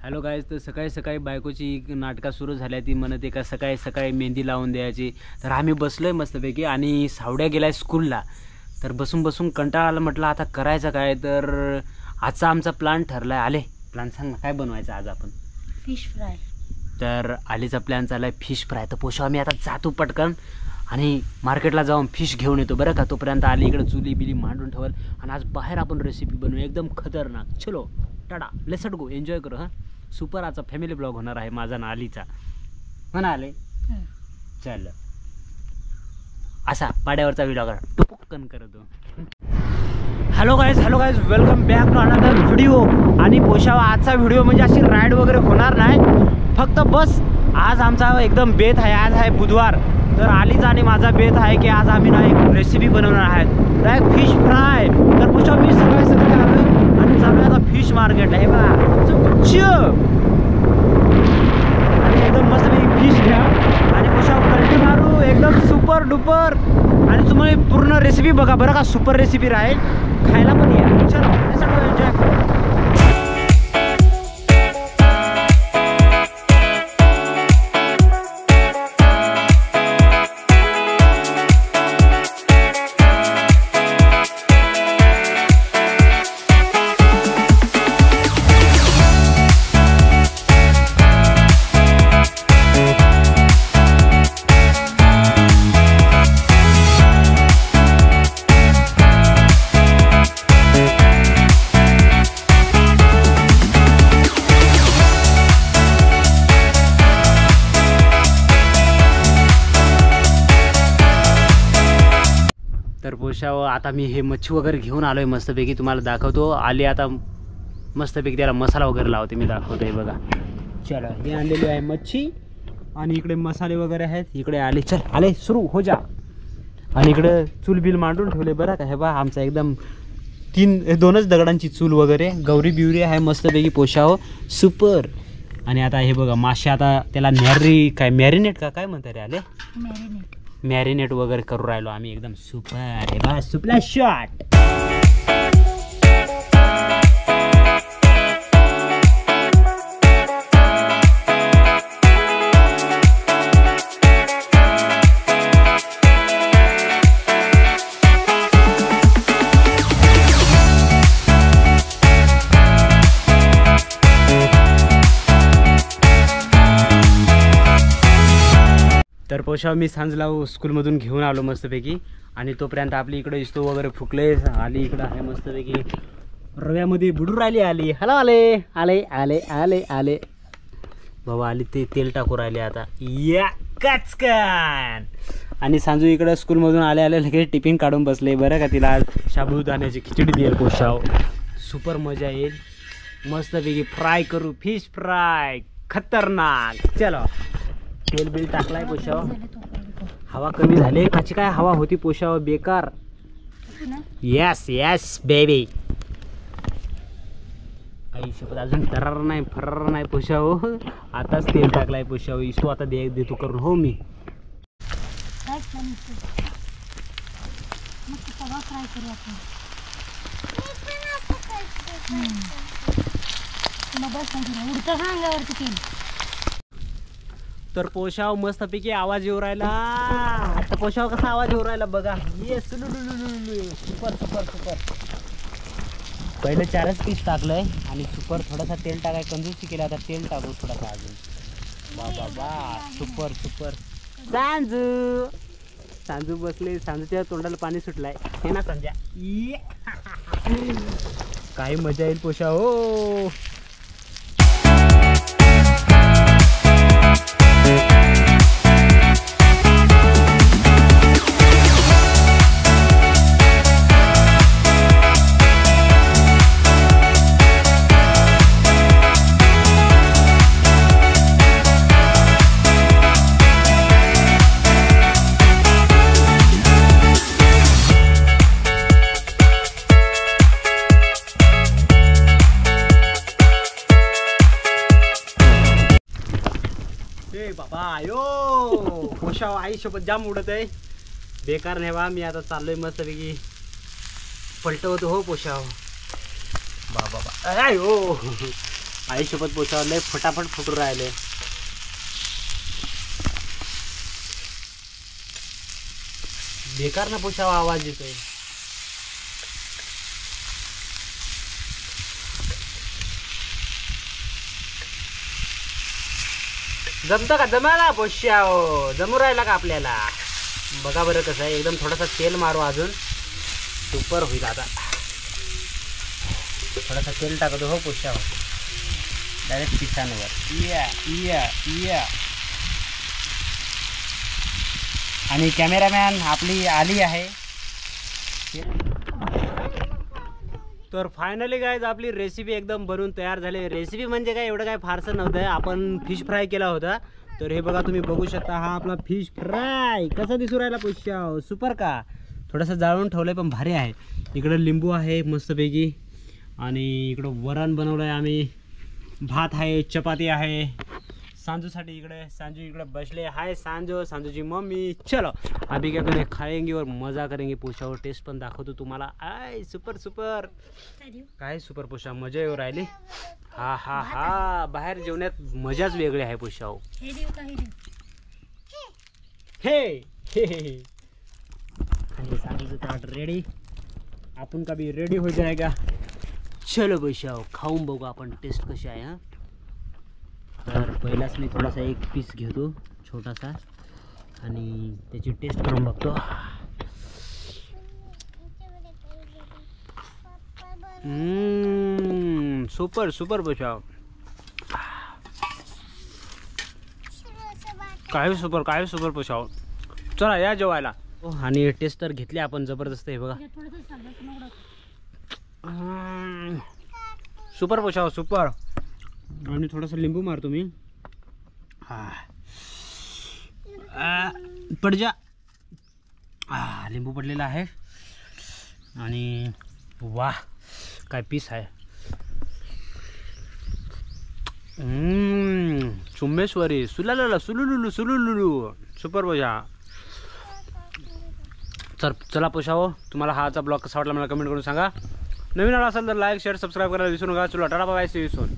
Hello guys, तर सकाळी सकाळी बायकोची नाटकं सुरू झाल्या. ती म्हणते का सकाळी सकाळी मेहंदी लावून द्यायची. तर आम्ही बसलोय मस्तपैकी आणि सावड्या गेलाय स्कूलला. तर बसून बसून कंटाळा आला. म्हटलं आता करायचं काय. तर आजचा आमचा प्लॅन ठरलाय. आले प्लॅन सांग ना, काय बनवायचं आज आपण? Fish fry. तर आलीचा प्लॅन चाललाय फिश फ्राय. तर पोषा आम्ही आता जातो पटकन आणि मार्केटला जाऊन फिश घेऊन येतो बरं का. तोपर्यंत आली इकडे चुली बिली मांडून ठेवल आणि आज बाहेर आपण रेसिपी बनवू एकदम खतरनाक. चलो टाटा, लेट्स गो, एन्जॉय करू. हां, सुपर. आजचा फॅमिली ब्लॉग होणार आहे माझा ना आलीचा. म्हणाले चल असा पाड्यावरचा व्हिडिओ करा, टुपकन करतो. Hello guys, welcome back to another video. आणि पोशावा आजचा व्हिडिओ म्हणजे अशी राईड वगैरे होणार नाही, फक्त बस आज आमचा एकदम बेत आहे. आज आहे बुधवार. तर आलीचा आणि माझा बेत आहे की आज आम्ही ना एक रेसिपी बनवणार आहेत, डायरेक्ट फिश फ्राय. तर पोशावा मी सकाळी सकाळी आलो आणि चालू आहे आता फिश मार्केट आहे बघा. आणि एकदम मस्त फिश घ्या आणि पोशावा कल्टी मारू एकदम सुपर डुपर. आणि तुम्हाला पूर्ण रेसिपी बघा बरं का, सुपर रेसिपी राहील, खायला पण या. चलो एन्जॉय करू. तर पोशाव आता मी हे मच्छी वगैरे घेऊन आलो आहे मस्तपैकी, तुम्हाला दाखवतो. आली आता मस्तपैकी त्याला मसाला वगैरे लावते, मी दाखवतो. हे बघा, चला हे आणलेली आहे मच्छी आणि इकडे मसाले वगैरे आहेत. इकडे आले, चल आले सुरू हो जा. आणि इकडे चूल बिल मांडून ठेवले बरं का. हे बघा आमचा एकदम दोनच दगडांची चूल वगैरे, गौरी बिवरी आहे मस्तपैकी पोशाव, सुपर. आणि आता हे बघा मासे, आता त्याला मॅरिनेट काय म्हणतात रे आले, मॅरिनेट वगैरे करू राहिलो आम्ही एकदम सुपर. हे बघा सुपला शॉट. तर पोशाव मी सांजला स्कूलमधून घेऊन आलो मस्तपैकी. आणि तोपर्यंत आपली इकडे इस्तो वगैरे फुकले. आली इकडं आहे मस्तपैकी रव्यामध्ये बुडून राहिली. आली हॅलो आले आले आले आले आले बाबा. आली ते तेल टाकू राहिले आता या कचकन. आणि सांजू इकडं स्कूलमधून आले लगेच टिफिन काढून बसले बरं का. तिला आज साबुदाण्याची खिचडी देईल पोशाव, सुपर मजा येईल. मस्तपैकी फ्राय करू, फिश फ्राय खतरनाक. चलो तेल बिल टाकलाय पोशाव. हवा कमी झाली, काची काय हवा होती पोशाव, बेकार. Yes yes baby. आयुष्यपत अजून तरार नाही फरार नाही पोशाव. आताच तेल टाकलाय पोशाव. इसो आता देतो करून हो मी. तर पोशाव मस्तपैकी आवाज येऊ राहिला. आता पोशाव कसा आवाज येऊ राहिला बघा. ये सुपर सुपर सुपर. पहिलं 4च पीस टाकलंय आणि सुपर थोडासा तेल टाकाय कंजूसी केला. आता तेल टाकू थोडासा अजून. वा वा वा, सुपर सुपर. सांजू बसले, सांजूच्या तोंडाला पाणी सुटलाय हे ना संध्या. काही मजा येईल पोशाव हो. बाबा आयो पोशाव आई सोबत जाम उडत आहे, बेकार नाही बा. मी आता चाललोय मस्तपैकी पलटवतो हो पोशाव. बाबा आयो आईसोबत पोचावं लय फटाफट फुटू राहिले. बेकार ना पोचावा आवाज येतोय. जमतं का? जमायला पोशाव जमू राहिला का आपल्याला? बघा बरं कसं आहे. एकदम थोडासा तेल मारू अजून सुपर होईल. आता थोडासा तेल टाकतो हो पोशाव डायरेक्ट पिठांवर. या आणि कॅमेरामॅन आपली आली आहे. तर फायनली गाईज आपली रेसिपी एकदम बनवून तयार झाली. रेसिपी म्हणजे काय एवढं काय फारसं नव्हतं. आपण फिश फ्राय केला होता. तर हे बघा तुम्ही बघू शकता. हा आपला फिश फ्राय कसा दिसू राहिला पोशाव? सुपर का? थोडंसं जाळून ठेवलं आहे पण भारी आहे. इकडं लिंबू आहे मस्तपैकी आणि इकडं वरण बनवलं आहे आम्ही. भात आहे, चपाती आहे. सांजूसाठी इकडे सांजू इकडे बसले. हाय सांजूची मम्मी. चलो अभी क्या करें, खाएंगे और मजा करेंगे. पोशावर टेस्ट पण दाखवतो तुम्हाला. आय सुपर सुपर काय सुपर पोशा मजा येऊ राहिली. हा बाहेर जेवण्यात मजाच वेगळी आहे पोशाव. हे आणि सांजूचं ताट रेडी. आपण का भी रेडी हो जाएगा. चलो पोशाव खाऊन बघू आपण टेस्ट कशी आहे. हा तर पहिलाच मी थोडासा एक पीस घेतो छोटासा आणि त्याची टेस्ट करून बघतो. सुपर सुपर पोशाव. काय सुपर पोशाव. चला या जेवायला. आणि टेस्ट तर घेतली आपण जबरदस्त आहे बघा. सुपर पोशाव सुपर. आणि थोडासा लिंबू मारतो मी. पड जा. लिंबू पडलेला आहे आणि वाह काय पीस आहे. चुम्मेश्वरी सुलाला सुलुलुलू सुपर पोशा. चला पोशाव तुम्हाला हा आजचा ब्लॉग कसा वाटला मला कमेंट करून सांगा. नवीन आला असेल तर लाईक शेअर सबस्क्राईब करायला विसरू नका. चला tata bye see you soon.